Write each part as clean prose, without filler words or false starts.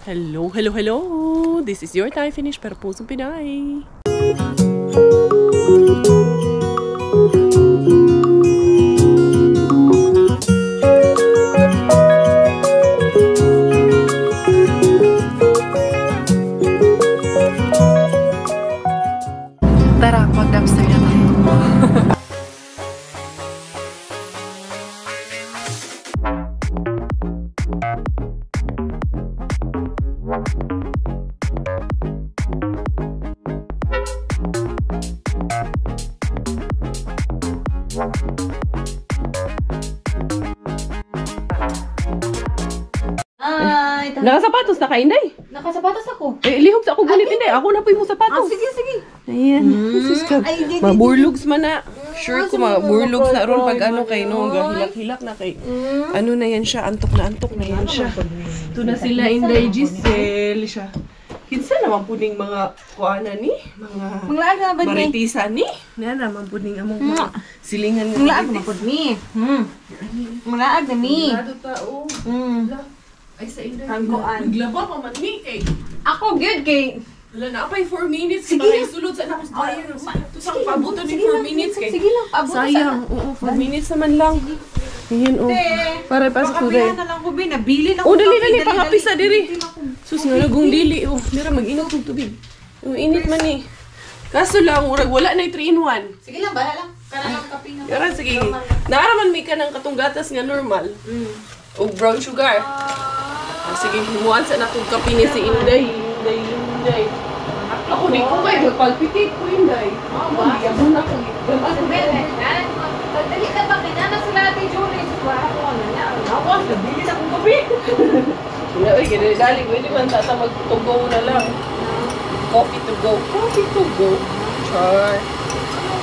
Hello, hello, hello! This is your Thai finish pero pusong Pinay. Tara, mag-dumpster na tayo. Nakasapatos na ka, Inday? Nakasapatos ako. Lihog sa ako gulit, Inday. Ako na po yung sapatos. Sige, sige. Ayan. Maburlogs man na. Sure ko, maburlogs na ron pag ano kay no. Gahilak-hilak na kay. Ano na yan siya? Antok na yan siya. Ito na sila, Inday Giselle siya. Kinsa naman po ning mga kuana ni? Mga maritisa ni? Na naman po ning among mga silingan nga. Mulaag na po ni. Mulaag na ni. Lado tao. Ay sa Inday. Naglaba pa man ni kay. Ako good kay. Wala na apay 4 minutes. Sige lang. Sulod sa nakos tayo. Tusang pabuto ni 4 minutes kay. Sige lang, pabuto sa. Sayang. Oo, 4 minutes naman lang. Ayan o. Para pa sa kuday. na lang ko ba? Nabili lang Oh, dali. Pangapisa diri. Sus, nga nagong dili. Oh, dira mag-init ng tubig. Oh, init man eh. Kaso lang, urag wala na 3-in-1. Sige lang, bala lang. Kana lang kape na. Yara, sige. Naaraman may ka ng katunggatas nga normal. O brown sugar. Sige, himuan sa natong kape ni si Inday. Inday. Ako di ko kayo, nagpalpitate ko, Inday. Hindi ako na ko. Dali ka ba? Kinana sila Ate Julie. Suwara ko ano niya. Ako, nabili na akong kape. Uy, dali, pwede man tata mag-to-go na lang. Coffee to go. Coffee to go. Char.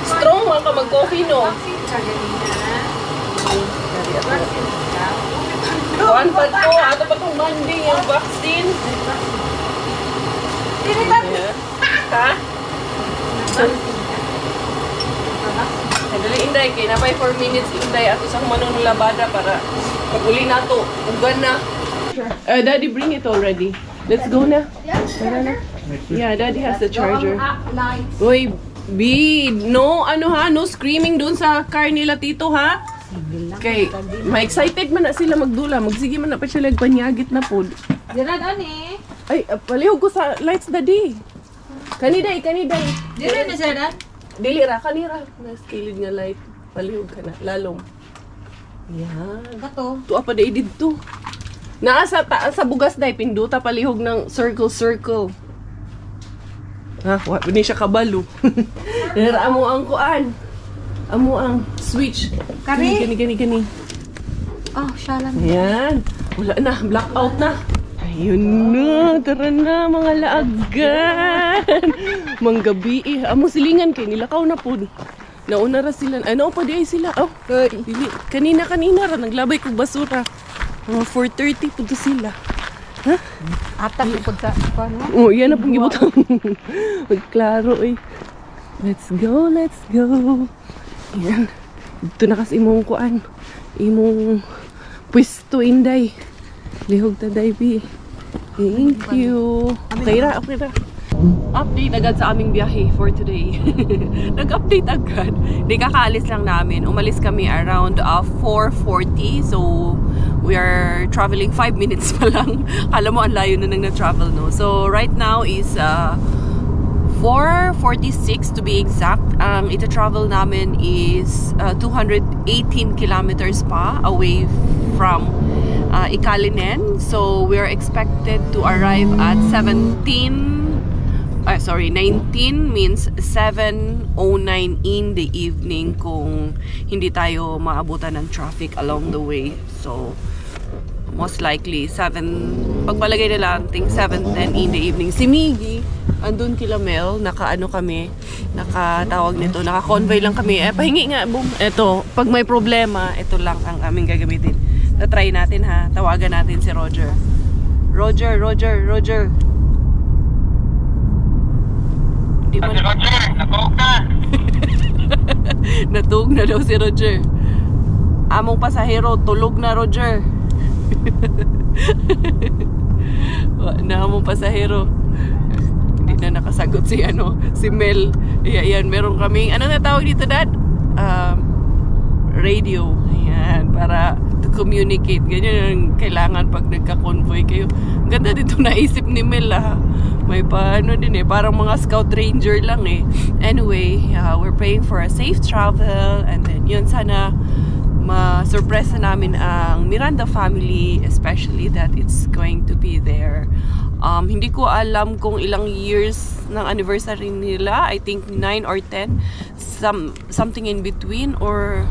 Strong man ka mag-coffee, no? Kuhan pa to. Ato pa itong Monday yung vaccine. Ha? Dali, Inday. Kaya na 4 minutes, Inday. Ato sa manunulabada para pag-uli na to. Ugan na. Daddy, bring it already. Let's go na. Tara na. Yeah, Daddy has the charger. Uy, B, no, no screaming dun sa car nila, Tito, ha? Okay, ma-excited man na sila magdula. Magsige man na pa sila panyagit na po. Dira ani. Ay, palihog ko sa lights, Daddy. Kaniday. Dira na siya dan. Dili ra, kanira. Naskilid nga light. Palihog ka na, lalong. Yan. Kato. Tuwa pa day dito. Naa sa bugas day, pinduta palihog ng circle. Ha, wala ni siya kabalo. Dira amo ang kuan. Amo ang switch. Kari? Gani. Oh, shala. Ayan. Wala na, blackout na. Ayun na, tara na mga laagan. Manggabi eh. Amo silingan kay nilakaw na po. Nauna ra sila. Ano pa di ay sila? Oh, dili. Kanina ra naglabay kog basura. 4:30 po sila. Ha? Atak po sa ano? Oh, yan na pong gibutang. Magklaro eh. Let's go. Yan. Dito na kasi imong kuan. Imong pwesto, Inday. Lihog ta, Day. Thank you. Okay ra. Update agad sa aming biyahe for today. Nag-update agad. Hindi, kakaalis lang namin. Umalis kami around 4:40. So, we are traveling 5 minutes pa lang. Kala mo, ang layo na nang na-travel, no? So, right now is 4:46 to be exact. Ang ita-travel namin is 218 kilometers pa away from Ikalinen. So, we are expected to arrive at 19 means 7:09 in the evening kung hindi tayo maabutan ng traffic along the way. So, most likely, pagpalagay nila, I think 7:10 in the evening. Si Miggy, andun kila Mel, nakatawag nito, naka-convoy lang kami. Pahingi nga, boom. Eto, pag may problema, ito lang ang aming gagamitin. Na-try natin, ha. Tawagan natin si Roger. Roger. Si Roger, natuog na. Natuog na daw si Roger. Among pasahero, tulog na, Roger. Na mong pasahero. Hindi na nakasagot si Mel. Yan, meron kaming, ano na tawag dito, Dad? Radio. Ayan, para to communicate. Ganyan ang kailangan pag nagka-convoy kayo. Ang ganda dito naisip ni Mel, May din parang mga scout ranger lang eh. Anyway, we're praying for a safe travel, and then yun, sana ma-surprise na namin ang Miranda family, especially that it's going to be there. Hindi ko alam kung ilang years ng anniversary nila. I think 9 or 10. Something in between, or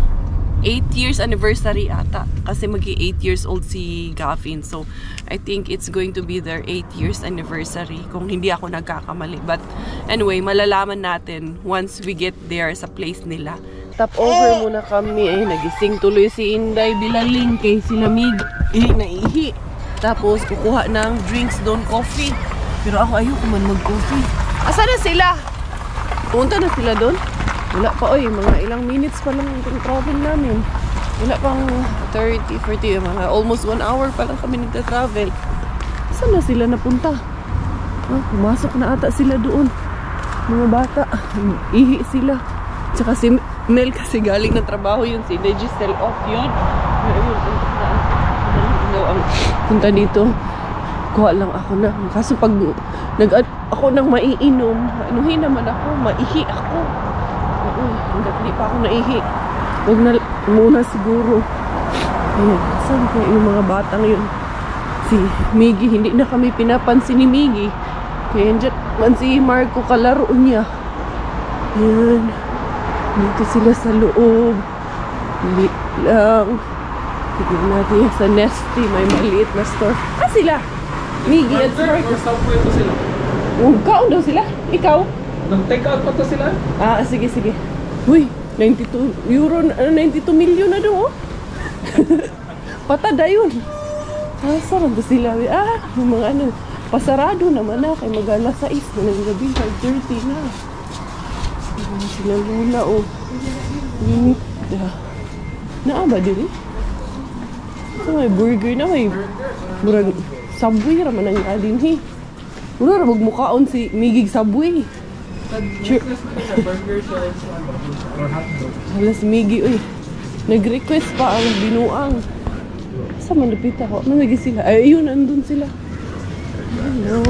8 years anniversary ata. Kasi mag-8 years old si Gavin. So, I think it's going to be their 8 years anniversary. Kung hindi ako nagkakamali. But, anyway, malalaman natin once we get there sa place nila. Stop over muna kami. Nagising tuloy si Inday Bilaling kay sinamig. Naihi. Tapos, kukuha ng drinks doon, coffee. Pero ako ayoko man mag-coffee. Asa na sila? Punta na sila doon? Wala pa, mga ilang minutes pa lang itong travel namin. Wala pang 30, 40, mga almost 1 hour pa lang kami nagta-travel. Saan na sila napunta? Pumasok na ata sila doon. Mga bata, ihi sila. Tsaka si Mel kasi galing ng trabaho yun. Si Giselle off yun. Ang punta dito. Kuha lang ako na. Kaso pag ako nang maiinom, anuhin naman ako, maihi ako. Hindi pa ako naihi. Huwag na muna siguro. Ayan, saan kaya yung mga batang yun? Si Miggy, hindi na kami pinapansin ni Miggy. Kaya dyan man si Marco kalaro niya. Ayan. Dito sila sa loob. Hindi lang. Tignan natin sa Nesty. May maliit na store. Sila? Miggy at Marco. Ito sila. Ikaw daw sila? Ikaw? Nag-take out pa to sila? Sige, sige. Uy, 92 euro, 92 million na daw, Patada yun. Sarap ba sila? Yung mga pasarado naman kay mag-alas 6 na ng gabi, 5:30 na. Sila lula, Naaba din, may burger na, may murag Subway raman ang alin, Mura ra magmukhaon si Migig Subway. Sure. Halas Miggy, nag-request pa ang binuang. Sa manapit ako. Namagi sila. Ayun, nandun sila. Hello.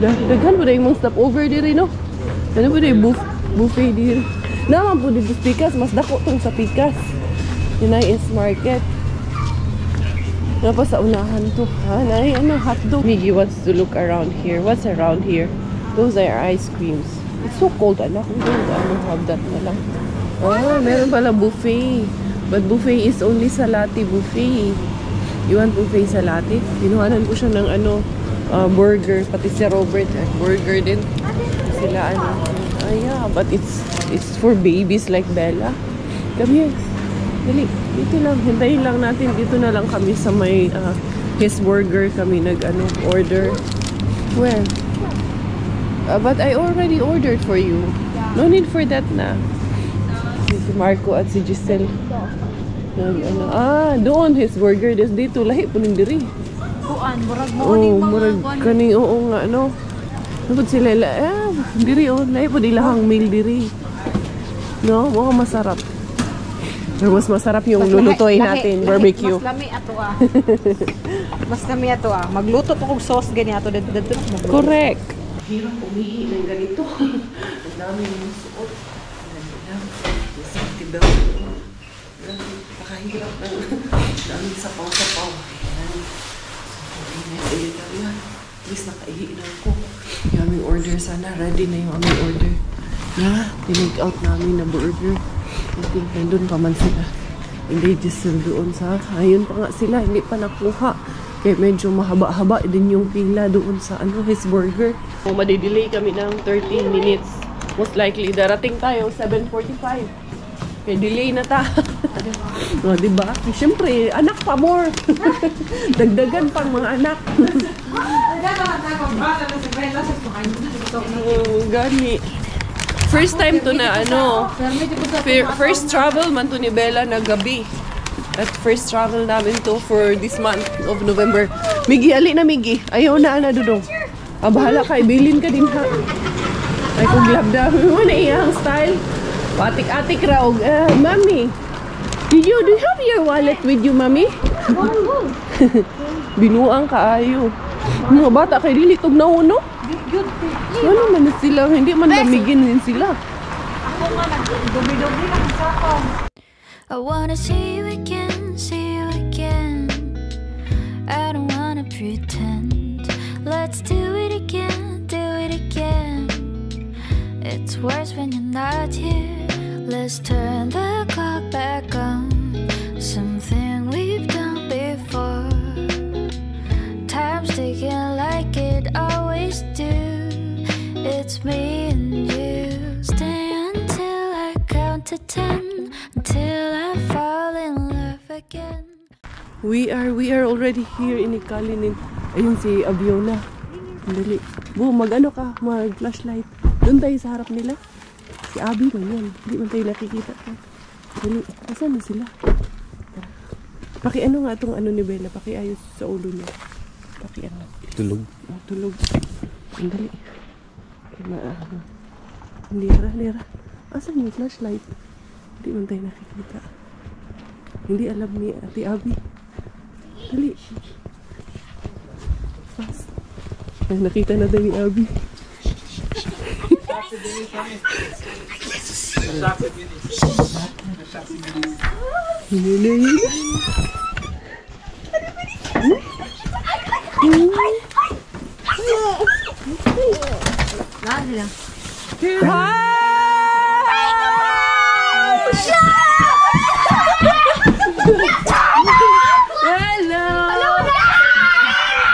Daghan po na yung mga stopover diri, no? Ano po na yung buffet diri. Naman po dito sa Pikas. Mas dako tong sa Pikas. Yun ay S-Market. Napa sa unahan to. Hotdog. Miggy wants to look around here. What's around here? Those are ice creams. It's so cold, anak. I don't have that na lang. Meron pala buffet. But buffet is only salati buffet. You want buffet salati? Pinuhanan ko siya ng burger. Pati si Robert, burger din. Sila yeah, but it's for babies like Bella. Come here. Dali, dito lang. Hintayin lang natin. Dito na lang kami sa may his burger kami order. Where? But I already ordered for you. No need for that na. Si Marco at si Giselle. Doon his burger. Dito, lahi po ng diri. Murag mo murag kaning, nga, Napod sila, diri, lahi po dilahang meal diri. No, mukhang masarap. Pero mas masarap yung lulutuin natin, barbecue. Mas lami ato Mas lami ato Magluto to kong sauce gani ato dito. Correct. Hirap umihi ng ganito. Ang dami yung suot. Pakahirap ng daming sapaw-sapaw. Ayan. At least nakaihi na ako. Yung aming order sana. Ready na yung aming order. Tinake out namin na burger. I think nandun pa man sila. Hindi just doon sa... Ayun pa nga sila. Hindi pa nakuha. Kaya medyo mahaba-haba din yung pila doon sa his burger. Madidelay kami ng 13 minutes. Most likely, darating tayo 7:45. Kaya delay na ta. Diba? Siyempre, anak pa more. Dagdagan pang mga anak. Gani. First time to na first travel man to ni Bella na gabi. At first travel namin to for this month of November. Miggy, ali na Miggy. Ayaw na Dudong. Bahala ka, ibilin ka din ha. Ay kung glabda mo na iyang style. Patik-atik raw. Mami, do you have your wallet with you, Mami? Binuang kaayo. Mga bata kay dili tug na uno. Ano man na sila, hindi man lamigin din sila. I wanna see you again, see you again. I don't wanna pretend. Let's do it again, do it again. It's worse when you're not here. Let's turn the clock back on. Something we've done before. Time's ticking like it always do. It's me and you. Stay until I count to 10. Until I fall in love again. We are already here in Ikalinin. Ayun si Abiona. Dali. Bu, mag-ano ka? Mag-flashlight. Doon tayo sa harap nila. Si Abi man yan. Hindi man tayo nakikita. Dali. Asan na sila? Paki-ano nga itong ano ni Bella. Paki-ayos sa ulo niya. Paki-ano. Tulog. Tulog. Dali. Lira. Asan yung flashlight? Hindi man tayo nakikita. Hindi alam ni Ate Abi. Dali. Fast. Ay, nakita na daw ni Abi.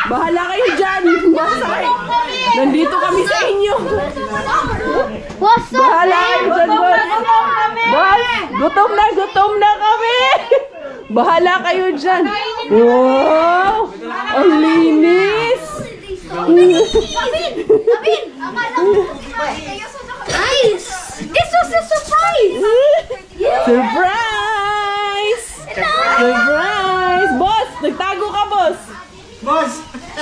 Bahala kayo dyan! Basta kayo! Nandito kami sa inyo! Bahala kayo dyan, boss! Boss! Gutom na kami! Bahala kayo dyan! Wow! Ang linis! Nice! This was a surprise! Surprise! Surprise! Boss! Nagtago ka, boss! Boss!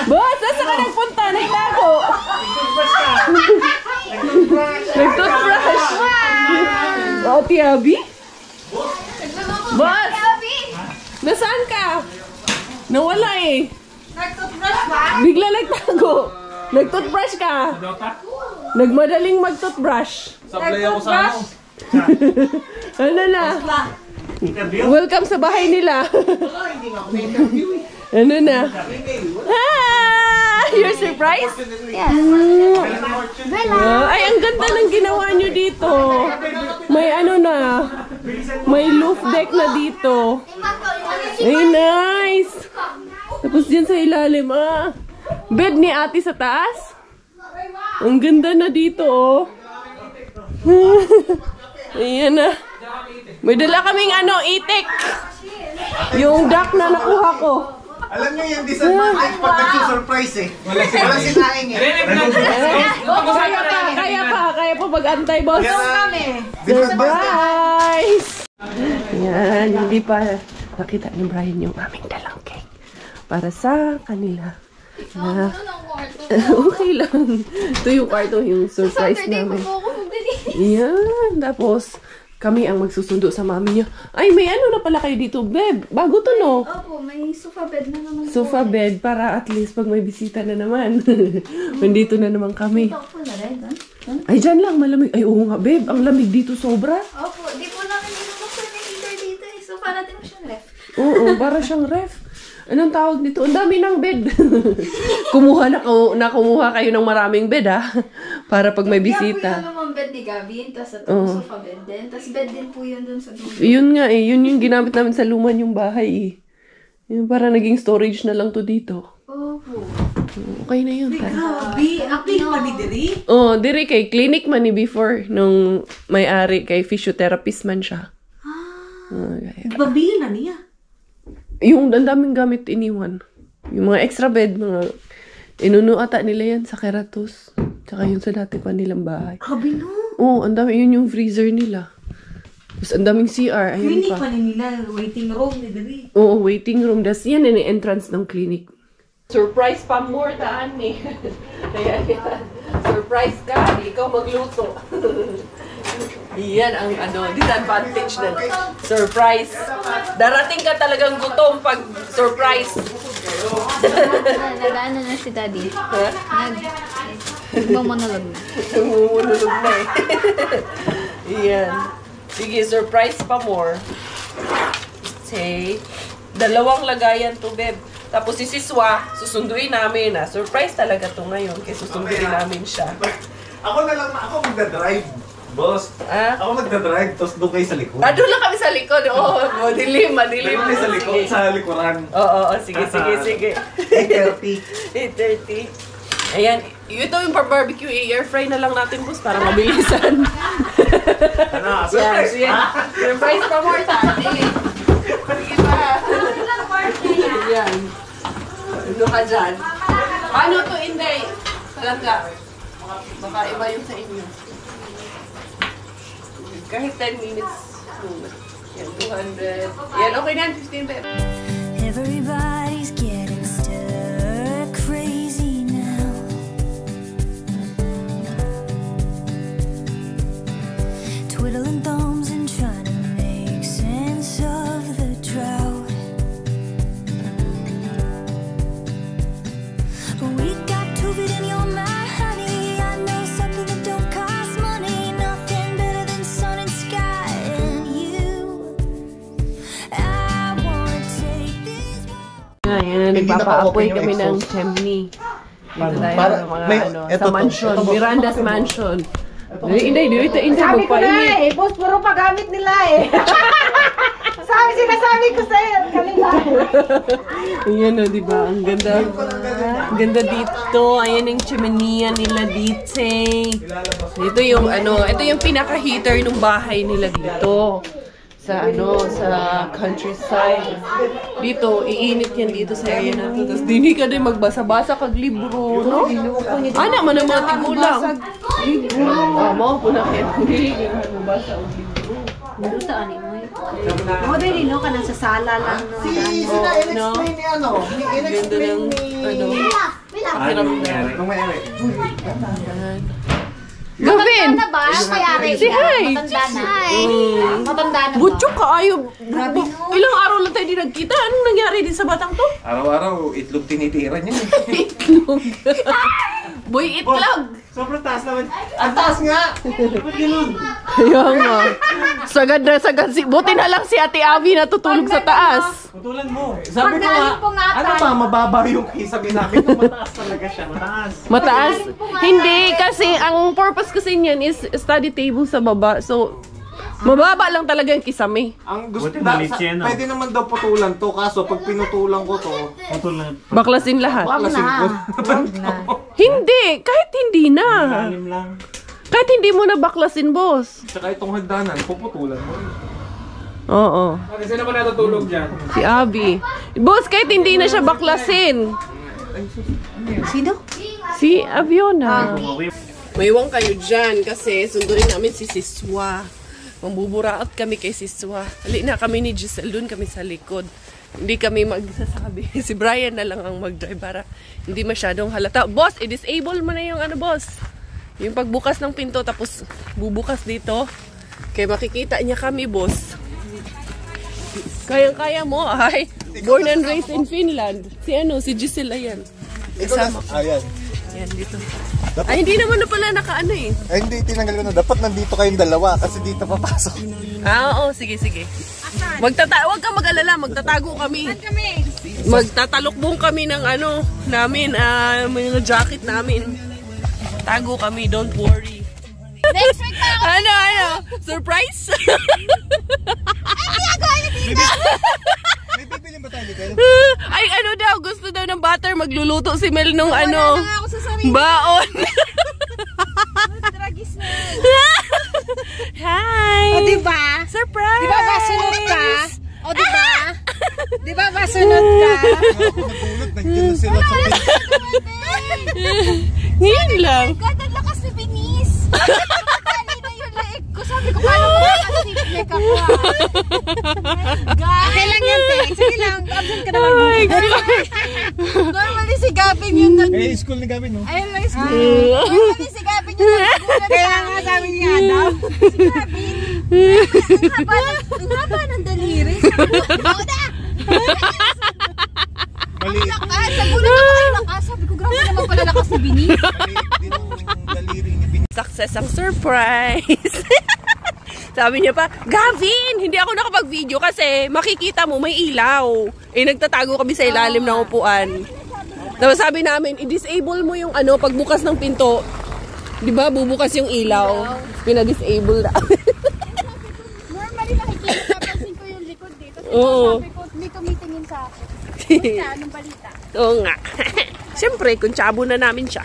Boss! Nasa ka nagpunta? Nagtago! Nagtoothbrush! Ate Abby? Boss! Nasaan ka? Nawala eh. Nag-toothbrush ba? Bigla nagtago. Nag-toothbrush ka. Nagmadaling mag-toothbrush. Sablay ako sa ano. Ano na? Welcome sa bahay nila. Ano na? Ah! You're surprised? Yes. Ay, ang ganda ng ginawa nyo dito. May ano na. May roof deck na dito. Ay, nice. Tapos dyan sa ilalim, bed ni ate sa taas. Ang ganda na dito, oh. Ayan na. May dala kaming itik. Yung duck na nakuha ko. Alam niyo yung disadvantage pag nagsusurprise eh. Walang sinaing eh. Kaya pa mag-antay, boss. Kami. Surprise! Yan, hindi pa nakita ni Brian yung aming dalang cake. Para sa kanila. Okay lang. Ito yung kwarto, yung surprise namin. Yan. Tapos, kami ang magsusundo sa mami niya. Ay, may ano na pala kayo dito, babe. Bago to, no? Opo, may sofa bed na naman. Sofa bed para at least pag may bisita na naman. Nandito na naman kami. Opo na rin, Ay, dyan lang, malamig. Ay, oo nga, babe. Ang lamig dito sobra. Opo, di po namin binubuksan yung heater dito eh. So, para din mo siyang ref. Oo, para siyang ref. Anong tawag dito? Ang dami ng bed. Kumuha kayo ng maraming bed, ha? Para pag may bisita. Kaya po yung naman bed ni Gabi, tapos ito sofa bed din. Tapos bed din po yun dun sa dulo. Yun nga eh, yun yung ginamit namin sa luman yung bahay eh. Yung para naging storage na lang to dito. Opo. Okay na yun. Grabe, apil pa ni Diri. Oh, diri kay clinic man ni before nung may-ari kay physiotherapist man siya. Babili na niya. Yung ang daming gamit iniwan. Yung mga extra bed, mga inuno ata nila yan sa Keratos. Tsaka yun sa dati pa nilang bahay. Grabe no. Oo, ang dami. Yun yung freezer nila. Tapos ang daming CR. Ayun Clinic pa. pa ni nila, waiting room ni Diri. Oo, waiting room. Das yan yung entrance ng clinic. Surprise pa more taan eh. Kaya yan. Surprise ka, di ikaw magluto. Yan ang disadvantage ng surprise. Darating ka talagang gutom pag surprise. Nag-ano na si Daddy? Nagmamonolog na. Nagmumulog na eh. Yan. Sige, surprise pa more. Say, 2 lagayan to, Beb. Tapos si Siswa, susunduin namin na. Surprise talaga to ngayon, kaya susunduin namin siya. Ako na lang, ako magdadrive. Boss, ako magdadrive, tapos doon kayo sa likod. Doon lang kami sa likod. Oo, madilim. Doon kayo sa likod, Sige. sa likuran. Oo, sige. 8:30. Ayan, ito yung barbecue, air fry na lang natin, boss, para mabilisan. Surprise! Surprise pa more sa atin. Sige pa. Ayan. Ano ka dyan? Paano to, Inday? Talaga. Baka iba yung sa inyo. Kahit 10 minutes. Yan, 200. Yan, okay na. 15 pesos. Everybody's getting stir crazy now. Twiddling thumbs and trying to make sense of the drought. We got to it in your mind, honey. I know something that don't cost money. Nothing better than sun and sky and you. I wanna take this walk. Ayan, nagpapa-apoy kami ng chimney. Dito tayo sa mansion, Miranda's mansion. Inday, dito, Sabi ko na magpainit. eh, boss, puro paggamit nila eh. Sinasabi ko sa'yo, kanila. Ayan o, diba? Ang ganda. Ang ganda dito. Ayan yung chimenea nila dito. Ito yung ito yung pinaka-heater ng bahay nila dito. Sa sa countryside. Dito, iinit yan dito sa area na to. Tapos dini ka din magbasa-basa kag libro, no? Ana man ang mga tigulang. Mo, puna kayo. Hindi ka magbasa og libro. Dito ani mo. Mo din, no, ka nang sa sala lang. No, In-explain ni ano, in-explain ni... Nung may ere. Gavin! Matanda ba? Mayari Si Hi! Matanda na. Matanda na ba? Butyo ka, ayaw. Ilang araw lang tayo di nagkita. Anong nangyari din sa batang to? Araw-araw, itlog tinitira niya. Itlog. Boy, itlog! Sobrang taas naman. Ang taas nga! Ba't ganun? Ayan nga. Sagad na sagad. Buti na lang si Ate Abby natutulog sa taas. Putulan mo. Sabi ko nga, ano ba, mababa yung sabi namin. Mataas talaga siya, mataas. Mataas? Hindi, kasi ang purpose kasi niyan is study table sa baba. So, mababa lang talaga yung kisame. Ang gusto pwede naman daw putulan to, kaso pag pinutulan ko to, putulan. Baklasin lahat. Baklasin ko. Hindi, kahit hindi na. Alim lang. Kahit hindi mo na baklasin, boss. Tsaka itong hagdanan, puputulan mo. Oo. Kasi naman natutulog dyan. Si Abby. Boss, kahit hindi na siya baklasin. Sino? Si Aviona. Maiwan kayo dyan kasi sunduin namin si Siswa. Mambuburaot kami kay Siswa. Hali na kami ni Giselle, dun kami sa likod. Hindi kami magsasabi. Si Brian na lang ang mag-drive para hindi masyadong halata. Boss, i-disable mo na yung boss. Yung pagbukas ng pinto tapos bubukas dito. Kaya makikita niya kami, boss. Kayang-kaya mo, ay. Born and raised in Finland. Si Giselle, ayan. Kasama ko. Ayan. Yan, dito. Ay, hindi naman na pala nakaano eh. Ay, hindi, tinanggal ko na. Dapat nandito kayong dalawa kasi dito papasok. Oo, sige. Huwag kang mag-alala, magtatago kami. Magtatalokbong kami ng namin, mga jacket namin. Tago kami, don't worry. Next week pa ako. Ano? Surprise? May bibili ba tayo, Miguel? Ay, daw, gusto daw ng butter, magluluto si Mel nung baon. Hi! O, diba? Surprise! Diba ba sunod ka? O, diba? Diba ba sunod ka? Ako nagulog, nandiyan na sila sa Ngayon lang. God, ang lakas ni Binis. Kanina yung leeg ko. Sabi ko, paano ko nakasipnek ako? Okay lang yan, te. Sige lang, absent ka naman. Oh my God. Normally Eh, school ni Gavin, no? Ayun lang school. Si Gavin yung nagugulat kaya nga sabi niya daw. Si Gavin. Ang haba ng daliri. Oda! Ang lakas. Nagulat ako kayo lakas. Sabi ko, grabe naman pala lakas ni Bini. Success ang surprise. Sabi niya pa, Gavin, hindi ako nakapag-video kasi makikita mo may ilaw. Eh, nagtatago kami sa ilalim ng upuan. Tapos sabi namin, i-disable mo yung ano, pagbukas ng pinto. Di ba, bubukas yung ilaw. Pina-disable na. Normally nakikita, papansin ko yung likod dito. Oo. Sabi ko, may tumitingin sa akin. Basta, anong balita? Oo nga. Siyempre, kung tsabo na namin siya.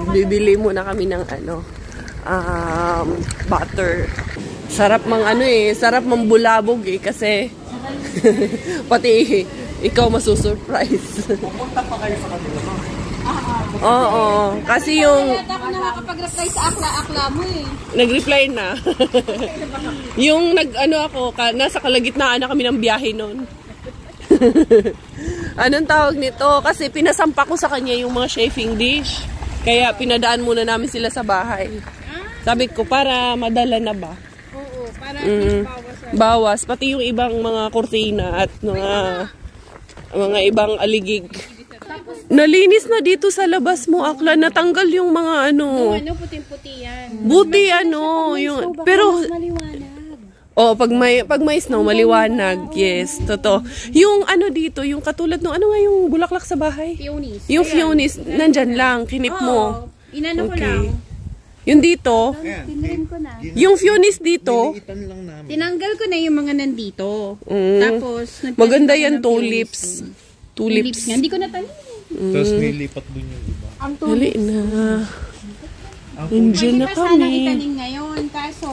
Bibili muna kami ng ano, butter. Sarap mang ano eh, sarap mang bulabog eh, kasi pati ikaw masusurprise. Pupunta pa kayo sa kanila, no? Oo, kasi yung Kaya ako nakakapag-reply sa akla-akla mo eh. nag-reply na. Yung nag-ano ako, nasa kalagitnaan na kami ng biyahe noon. Anong tawag nito? Kasi pinasampa ko sa kanya yung mga chefing dish. Kaya pinadaan muna namin sila sa bahay. Sabi ko, para madala na ba? Oo, para at least bawas. Bawas. Pati yung ibang mga kurtina at mga ibang aligig. Nalinis na dito sa labas mo, Akla. Natanggal yung mga ano. Ano, puting-puti yan. Buti ano. Yung, pero, oh, pag may snow, maliwanag. Yes, totoo. Yung ano dito, yung katulad ng ano nga yung bulaklak sa bahay? Peonies. Yung Fionis, nandyan lang. Kinip mo. Inano ko Okay. lang. Yung dito, Tinrim ko na. yung Fionis dito, Itan lang namin. Tinanggal ko na yung mga nandito. Mm. Tapos, maganda nagtanim yan, ako ng tulips. peonies. Tulips. Nga, hindi ko natanim. Tapos nilipat dun yung iba. Ang Dali na. Ang Nandiyan na Pwede pa sana kami. itanim ngayon. Kaso,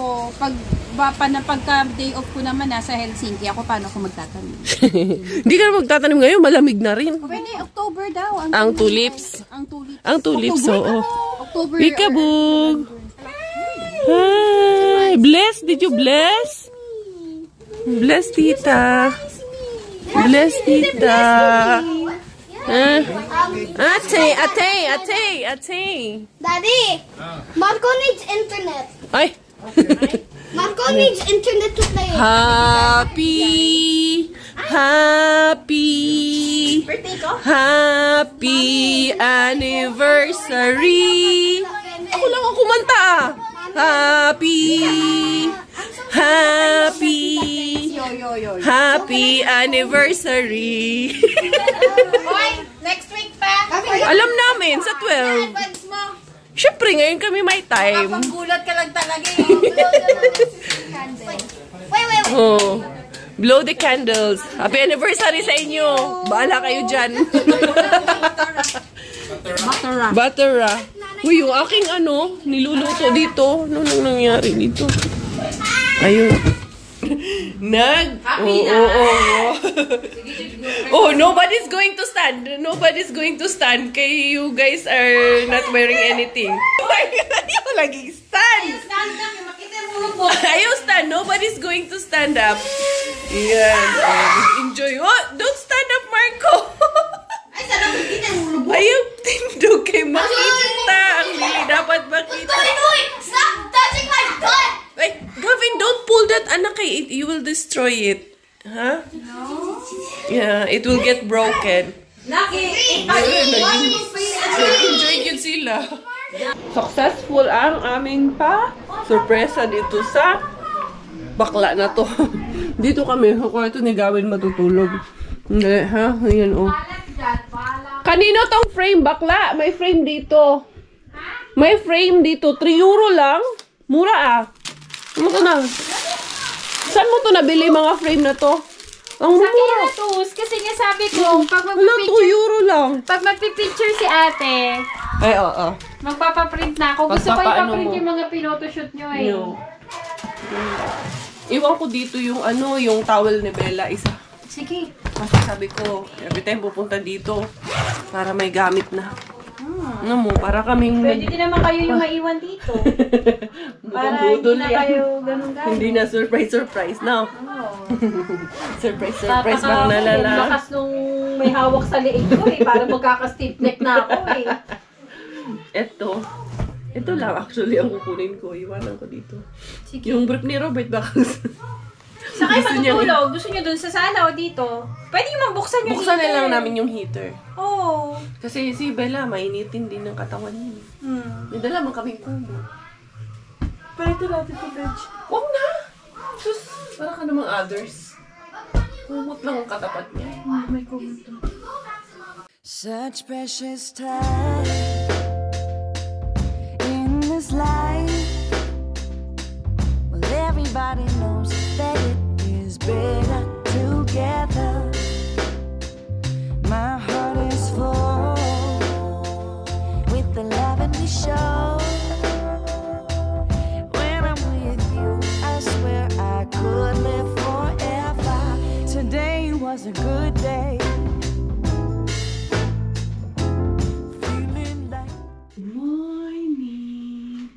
pagka day off ko naman nasa Helsinki, ako paano ako magtatanim? Hindi ka na magtatanim ngayon, malamig na rin. Pwede, October daw. Ang tulips. Ang tulips. Ang tulips, oo. October. Peekaboo. Hi! Bless! Did you bless? Bless, tita. Bless, tita. Huh? Ate. Daddy, Marco needs internet. Ay! Marco needs internet to play. Happy anniversary. Ako lang ang kumanta ah. Happy anniversary. Hoy, next week pa. Alam namin sa 12. Advance mo. Syempre ngayon kami may time. Panggulat ka lang talaga eh. Wait. Oh. Blow the candles. Happy anniversary sa inyo. Bahala kayo dyan. Butter. Uy, yung aking ano, niluluto dito. Ano nang nangyari dito? Ayun. Oh, nobody's going to stand. Nobody's going to stand. Kay you guys are not wearing anything. Ayaw laging stand. Ayaw stand. Nobody's going to stand up. Yan. Enjoy. Oh, don't stand up, Marco. Ayaw tindog kay makita. Ang hindi dapat makita. Stop touching my butt. Wait, Gavin, don't pull that anak kay it. You will destroy it. Huh? No. Yeah, it will get broken. Enjoy yun sila. Successful ang aming sorpresa dito sa bakla na to. Dito kami, sa kwarto ni Gavin matutulog. Hindi, ha? Ayan, oh. Kanino tong frame, bakla? May frame dito. May frame dito. 3 euro lang. Mura ah. Ano to na? Saan mo to nabili mga frame na to? Ang mura. Kasi nga sabi ko, pag Wala, 2 euro lang. magpipicture si ate, Ay, oo. magpapaprint na ako. Gusto ko Pagpapaano ipaprint mo? yung mga pinotoshoot nyo eh. Yo. Iwan ko dito yung ano, yung towel ni Bella isa. Sige. Kasi sabi ko, every time pupunta dito, para may gamit na. Ano mo, para kaming... Pwede din naman kayo yung maiwan dito. Para hindi budol na yan. kayo ganun-ganun. Hindi na surprise, no? Oh. surprise bang nalala. Lakas nung may hawak sa liig ko eh. Para magkaka-stiff neck na ako eh. Ito lang actually ang kukunin ko. Iwanan ko dito. Sige. Yung brief ni Robert baka Sakay matutulog. Gusto niyo dun sa sala o dito? Pwede yung mabuksan yung buksan na heater. lang namin yung heater. Oo. Kasi si Bella, mainitin din ng katawan niya. May dala man kaming kubo. Pwede natin ito, Bench. Huwag na! Sus, para ka namang others. Kumot lang ang katapat niya. May kumot to. Such precious time in this life. Well, everybody knows that it is better together. My heart is full with the love that we show. When I'm with you, I swear I could live forever. Today was a good day. Feeling like Good morning!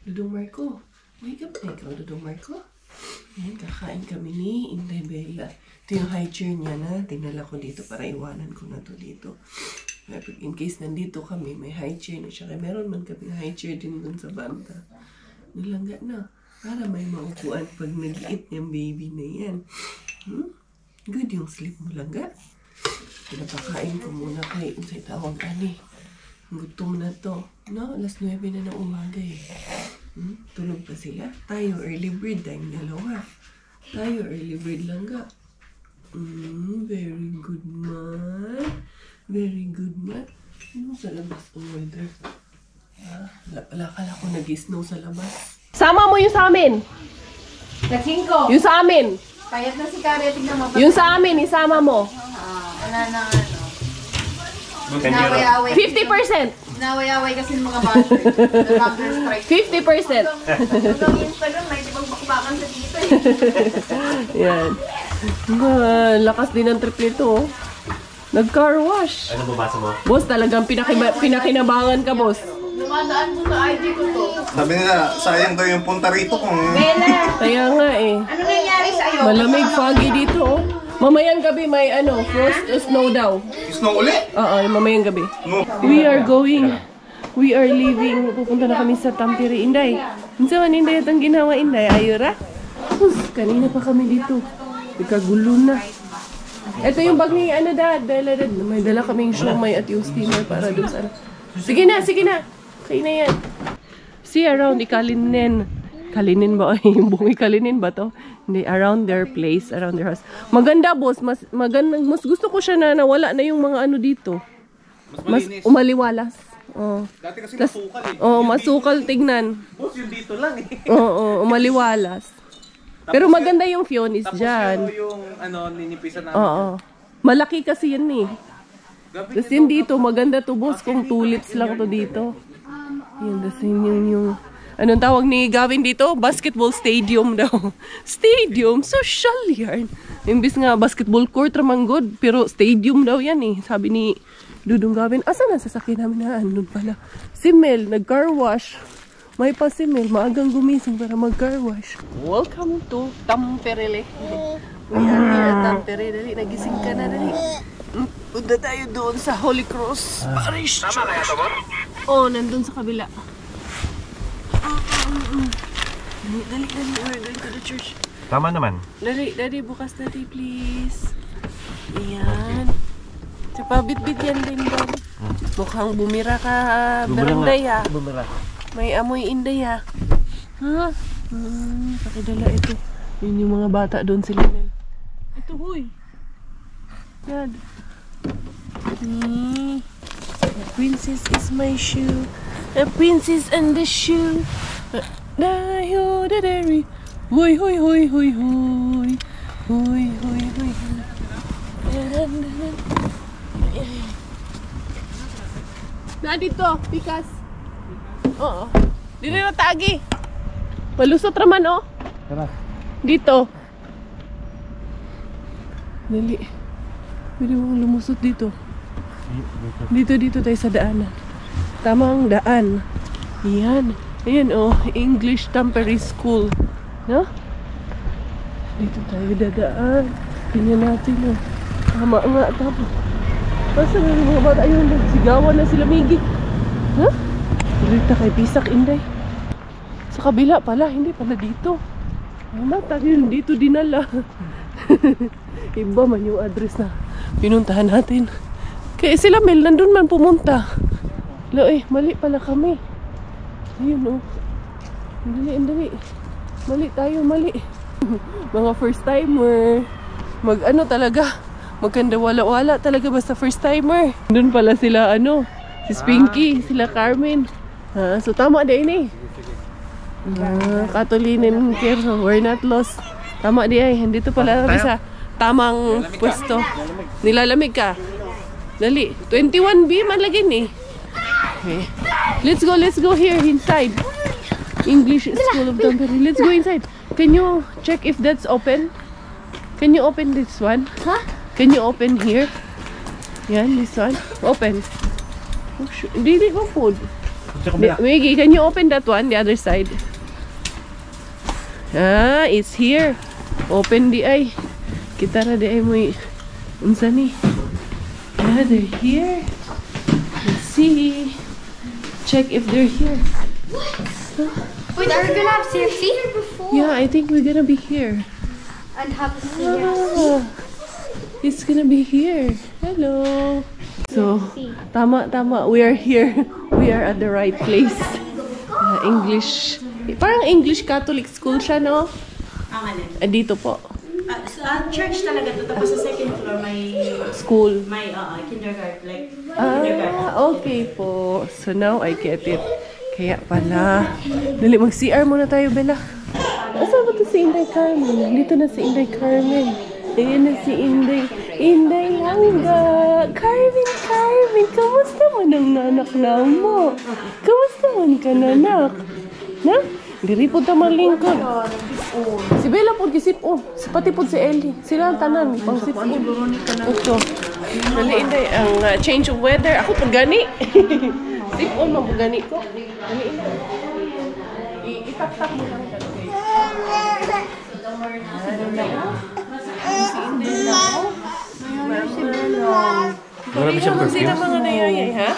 Dudong Marco. Wake up na ikaw, Dudong Marco. Yan, kakain kami ni Inday Bella. Ito yung high chair niya na tinala ko dito para iwanan ko na to dito. In case nandito kami, may high chair na siya. Kaya meron man kami high chair din dun sa banda. Nilangga na. Para may maupuan pag nag-eat yung baby na yan. Good yung sleep mo, langga. Pinapakain ko muna kay unsay tawag ani. Gutom na to. No, alas 9 na ng umaga eh. Tulog pa sila. Tayo early bird, tayong dalawa. Tayo early bird lang ga. Very good man. Very good man. Ano sa labas ang weather? Wala kala ko nag-snow sa labas. Sama mo yung sa amin! Nagsingko. Yung sa amin! Payat na si Kare, tignan mo. Yung sa amin, isama mo. Wala na Naway-away. 50%! Naway-away kasi ng mga battery. Counter-strike. 50%! Hanggang Instagram, may magbakbakan sa dito eh. Yan. Lakas din ang trip nito. Oh. Nag-car wash. Ano babasa mo? Boss, talagang pinakinabangan ka, boss. Dumadaan mo sa IG ko to. Sabi nila, sayang daw yung punta rito kung... Bella, Kaya nga eh. ano nangyari sa'yo? Malamig, foggy dito. Oh. Mamayang gabi may frost snow daw. Snow ulit? Oo, mamayang gabi. No. We are leaving. Pupunta na kami sa Tampere, Inday. Minsan man, Inday, itong ginawa, Inday. Ayura? Kanina pa kami dito. Ikagulo na. Ito yung bag ni Dad. May dala kaming siomay at yung steamer para dun sa... Sige na. Okay na yan. See around, Kalinin. Kalinin ba? Yung bungi Kalinin ba to? Hindi, around their place, around their house. Maganda, boss. Mas gusto ko siya na nawala na yung mga ano dito. Mas umaliwalas. Oh. Dati kasi masukal eh. Oh, masukal tignan. Boss, yung dito lang eh. Oo, umaliwalas. Pero maganda yung Fionis dyan. Tapos yung ninipisan namin. Oo. Malaki kasi yan eh. Tapos yun dito, maganda to, boss. Kung tulips lang to dito. Yun, tapos yun yung... Anong tawag ni Gavin dito? Basketball stadium daw. Stadium? Social yan. Imbis nga basketball court ramanggod. Pero stadium daw yan eh. Sabi ni Dudong Gavin, asan ang sasakyan namin na? Andun pala. Si Mel, nag-car wash. May pa si Mel, maagang gumising para mag-car wash. Welcome to Tampere. We are here at Tampere. Dali, nagising ka na, dali. Punta tayo doon sa Holy Cross Parish. Tama kaya ito, oh, nandun sa kabila. Dali, we're going to the church. Tama naman. Dali, bukas dali, please. Ayan. Tsaka bit-bit yan din doon. Mukhang bumira ka, Berenday ah. Bumira. May amoy Inday ah. Ha? Pakidala ito. Yun yung mga bata doon sila. Ito, huy. Yan. The princess is my shoe. The princess and the shoe. Dayo da dairy. Hoy. Na dito, pikas. Oo. Dito na tagi. Malusot raman oh. Tara. Dito. Dali. Pwede mong lumusot dito. Dito tayo sa daanan. Tamang daan. Yan. Ayan oh, English Tampere School. No? Dito tayo dadaan. Tingnan natin oh. Tama nga, tama. Basta na yung mga bata ayun, nagsigawan na sila Miggy. Ha? Dito kay Pisak Inday. Sa kabila pala, hindi pala dito. Mata yun, dito dinala. Iba man yung address na pinuntahan natin. Kaya sila Mel, nandun man pumunta. Mali pala kami. Ayun oh. Dali. Mali tayo, mali. Mga first timer. Mag-ano talaga. Magkanda wala-wala talaga basta first timer. Doon pala sila si Spinky, sila Carmen. So tama din eh. Katulinin Kero, we're not lost. Tama di ay, dito pala kami sa tamang pwesto. Nilalamig ka. Dali, 21B man lagi ni. Okay. Let's go here inside. English School of Tampere. Let's go inside. Can you check if that's open? Can you open this one? Huh? Can you open here? Yan, this one. Open. Dili ko food. Miggy, can you open that one, the other side? It's here. Open di ay. Kita ra di ay mo unsa ni? They're here. Let's see. Check if they're here. Wait, are we gonna have CFC? Yeah, I think we're gonna be here. And have CFC. It's gonna be here. Hello. So, tama. We are here. We are at the right place. English. Parang English Catholic school siya, no? Dito po. Church talaga to. Tapos sa second floor may School. may kindergarten. Like kindergarten. Okay po. So now I get it. Kaya pala. Dali, mag-CR muna tayo, Bella. Asan ba ito si Inday Carmen? Dito na si Inday Carmen. Ayan na si Inday. Inday Langga. Carmen. Kamusta man ang nanak na mo? Kamusta man ka nanak? Na? Diri po ta malingkod. Si Bella po gisip-on. Pati po si Ellie. Sila ang tanan. Pang sip-on. Ito. Dali, Inday. Ang change of weather. Ako po gani. Sip-on man po gani ko. Dali, Inday. Itak-tak mo lang ka. Si Inday lang. Marami si Bella. Marami sila mga nayayay, ha?